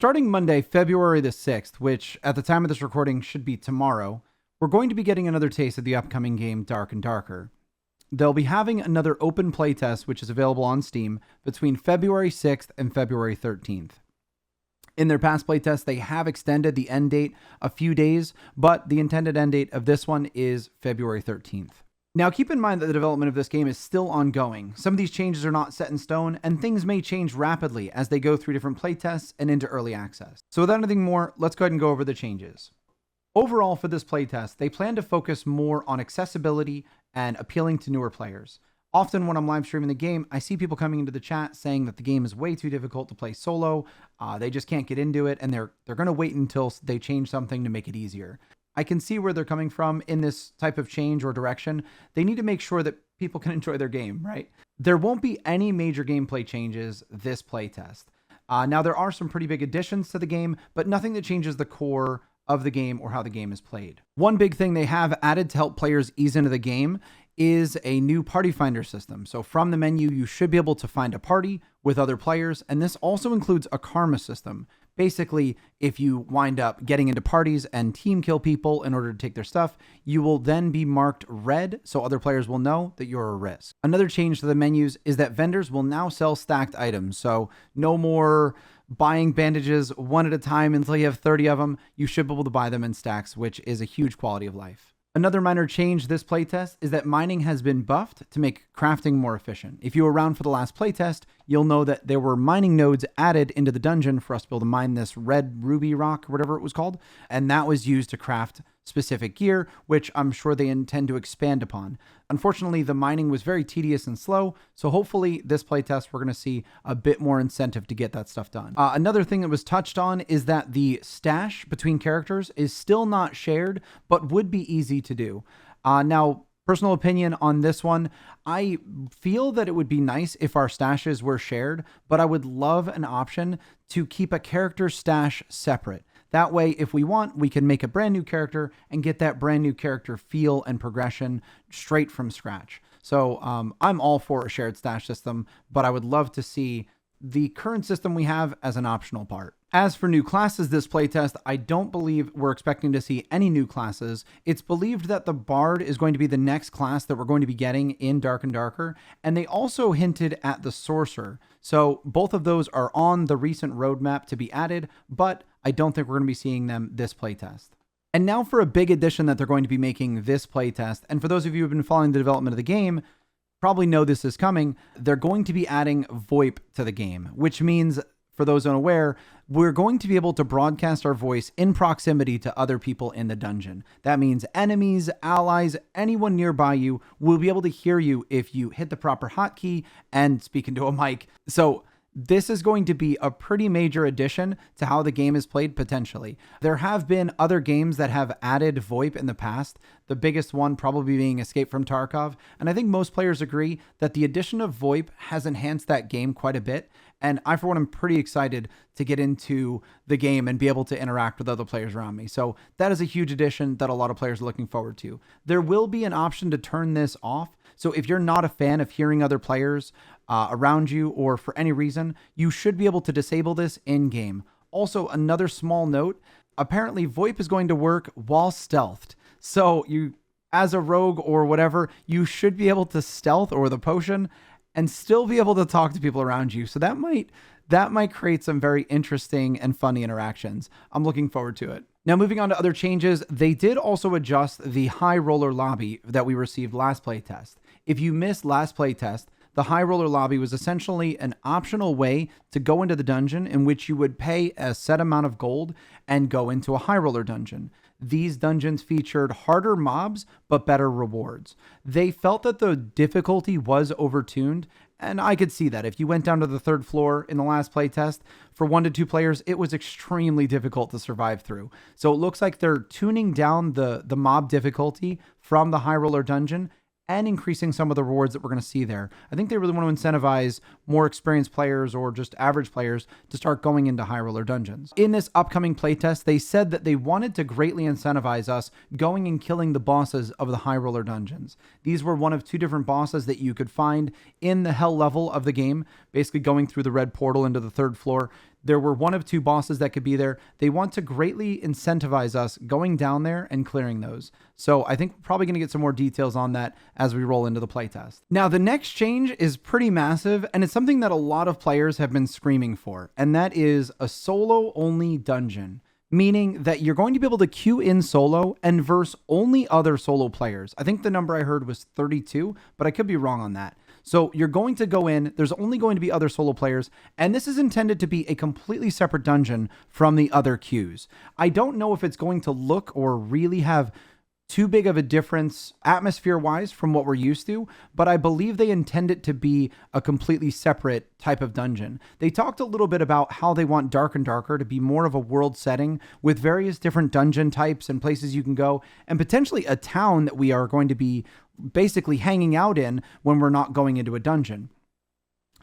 Starting Monday, February the 6th, which at the time of this recording should be tomorrow, we're going to be getting another taste of the upcoming game Dark and Darker. They'll be having another open playtest, which is available on Steam, between February 6th and February 13th. In their past playtest, they have extended the end date a few days, but the intended end date of this one is February 13th. Now, keep in mind that the development of this game is still ongoing. Some of these changes are not set in stone, and things may change rapidly as they go through different playtests and into early access. So without anything more, let's go ahead and go over the changes. Overall, for this playtest, they plan to focus more on accessibility and appealing to newer players. Often when I'm live streaming the game, I see people coming into the chat saying that the game is way too difficult to play solo, they just can't get into it, and they're going to wait until they change something to make it easier. I can see where they're coming from in this type of change or direction. They need to make sure that people can enjoy their game, right? There won't be any major gameplay changes this playtest. Now, there are some pretty big additions to the game, but nothing that changes the core of the game or how the game is played. One big thing they have added to help players ease into the game is a new party finder system. So from the menu, you should be able to find a party with other players, and this also includes a karma system. Basically, if you wind up getting into parties and team kill people in order to take their stuff, you will then be marked red, so other players will know that you're a risk. Another change to the menus is that vendors will now sell stacked items, so no more buying bandages one at a time until you have 30 of them. You should be able to buy them in stacks, which is a huge quality of life. Another minor change this playtest is that mining has been buffed to make crafting more efficient. If you were around for the last playtest, you'll know that there were mining nodes added into the dungeon for us to be able to mine this red ruby rock, or whatever it was called, and that was used to craft specific gear, which I'm sure they intend to expand upon. Unfortunately, the mining was very tedious and slow, so hopefully this playtest we're going to see a bit more incentive to get that stuff done. Another thing that was touched on is that the stash between characters is still not shared, but would be easy to do. Now, personal opinion on this one, I feel that it would be nice if our stashes were shared, but I would love an option to keep a character stash separate. That way, if we want, we can make a brand new character and get that brand new character feel and progression straight from scratch. So I'm all for a shared stash system, but I would love to see the current system we have as an optional part. As for new classes this playtest, I don't believe we're expecting to see any new classes. It's believed that the Bard is going to be the next class that we're going to be getting in Dark and Darker, and they also hinted at the Sorcerer. So both of those are on the recent roadmap to be added, but I don't think we're going to be seeing them this playtest. And now for a big addition that they're going to be making this playtest, and for those of you who have been following the development of the game, probably know this is coming. They're going to be adding VOIP to the game, which means, for those unaware, we're going to be able to broadcast our voice in proximity to other people in the dungeon. That means enemies, allies, anyone nearby you will be able to hear you if you hit the proper hotkey and speak into a mic. So this is going to be a pretty major addition to how the game is played potentially. There have been other games that have added VoIP in the past, the biggest one probably being Escape from Tarkov, and I think most players agree that the addition of VoIP has enhanced that game quite a bit, and I, for one, am pretty excited to get into the game and be able to interact with other players around me. So that is a huge addition that a lot of players are looking forward to. There will be an option to turn this off, so if you're not a fan of hearing other players around you, or for any reason, you should be able to disable this in-game. Also, another small note, apparently VoIP is going to work while stealthed. So you, as a rogue or whatever, you should be able to stealth or the potion and still be able to talk to people around you. So that might create some very interesting and funny interactions. I'm looking forward to it. Now, moving on to other changes, they did also adjust the high roller lobby that we received last playtest. If you missed last playtest, the high roller lobby was essentially an optional way to go into the dungeon in which you would pay a set amount of gold and go into a high roller dungeon. These dungeons featured harder mobs, but better rewards. They felt that the difficulty was overtuned, and I could see that. If you went down to the third floor in the last playtest, for 1 to 2 players, it was extremely difficult to survive through. So it looks like they're tuning down the mob difficulty from the high roller dungeon and increasing some of the rewards that we're going to see there. I think they really want to incentivize more experienced players or just average players to start going into high roller dungeons. In this upcoming playtest, they said that they wanted to greatly incentivize us going and killing the bosses of the high roller dungeons. These were one of 2 different bosses that you could find in the hell level of the game, basically going through the red portal into the 3rd floor. There were one of two bosses that could be there. They want to greatly incentivize us going down there and clearing those. So I think we're probably going to get some more details on that as we roll into the playtest. Now, the next change is pretty massive, and it's something that a lot of players have been screaming for, and that is a solo-only dungeon. Meaning that you're going to be able to queue in solo and verse only other solo players. I think the number I heard was 32, but I could be wrong on that. So you're going to go in, there's only going to be other solo players, and this is intended to be a completely separate dungeon from the other queues. I don't know if it's going to look or really have too big of a difference atmosphere-wise from what we're used to, but I believe they intend it to be a completely separate type of dungeon. They talked a little bit about how they want Dark and Darker to be more of a world setting with various different dungeon types and places you can go, and potentially a town that we are going to be basically hanging out in when we're not going into a dungeon.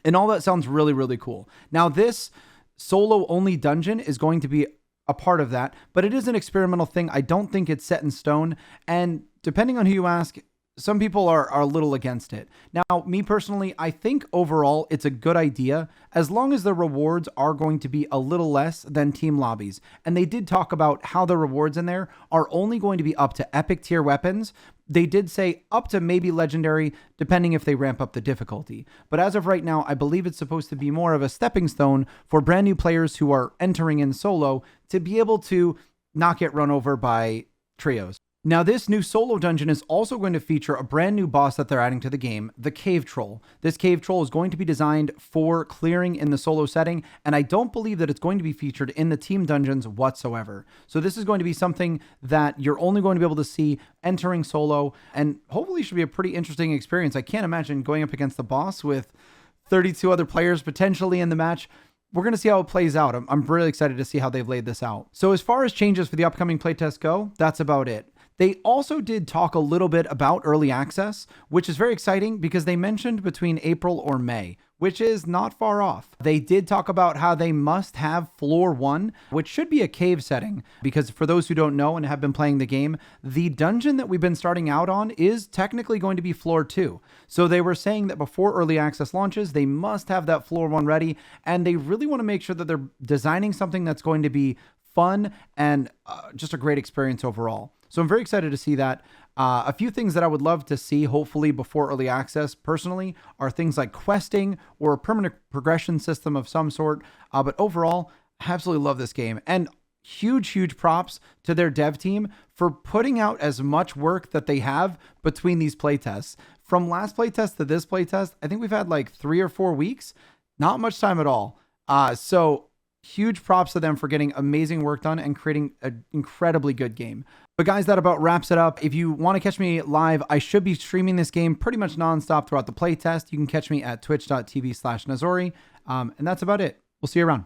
And all that sounds really, really cool. Now, this solo-only dungeon is going to be a part of that, but it is an experimental thing. I don't think it's set in stone, and depending on who you ask, some people are a little against it. Now, me personally, I think overall it's a good idea as long as the rewards are going to be a little less than team lobbies. And they did talk about how the rewards in there are only going to be up to epic tier weapons. They did say up to maybe legendary, depending if they ramp up the difficulty. But as of right now, I believe it's supposed to be more of a stepping stone for brand new players who are entering in solo to be able to not get run over by trios. Now, this new solo dungeon is also going to feature a brand new boss that they're adding to the game, the Cave Troll. This Cave Troll is going to be designed for clearing in the solo setting, and I don't believe that it's going to be featured in the team dungeons whatsoever. So this is going to be something that you're only going to be able to see entering solo, and hopefully should be a pretty interesting experience. I can't imagine going up against the boss with 32 other players potentially in the match. We're going to see how it plays out. I'm really excited to see how they've laid this out. So as far as changes for the upcoming playtest go, that's about it. They also did talk a little bit about early access, which is very exciting because they mentioned between April or May, which is not far off. They did talk about how they must have floor 1, which should be a cave setting, because for those who don't know and have been playing the game, the dungeon that we've been starting out on is technically going to be floor 2. So they were saying that before early access launches, they must have that floor 1 ready, and they really want to make sure that they're designing something that's going to be fun and just a great experience overall. So I'm very excited to see that. A few things that I would love to see, hopefully before early access, personally, are things like questing or a permanent progression system of some sort. But overall, I absolutely love this game. And huge props to their dev team for putting out as much work that they have between these playtests. From last playtest to this playtest, I think we've had like 3 or 4 weeks. Not much time at all. So huge props to them for getting amazing work done and creating an incredibly good game. But guys, that about wraps it up. If you want to catch me live, I should be streaming this game pretty much nonstop throughout the playtest. You can catch me at twitch.tv/Nazori. And that's about it. We'll see you around.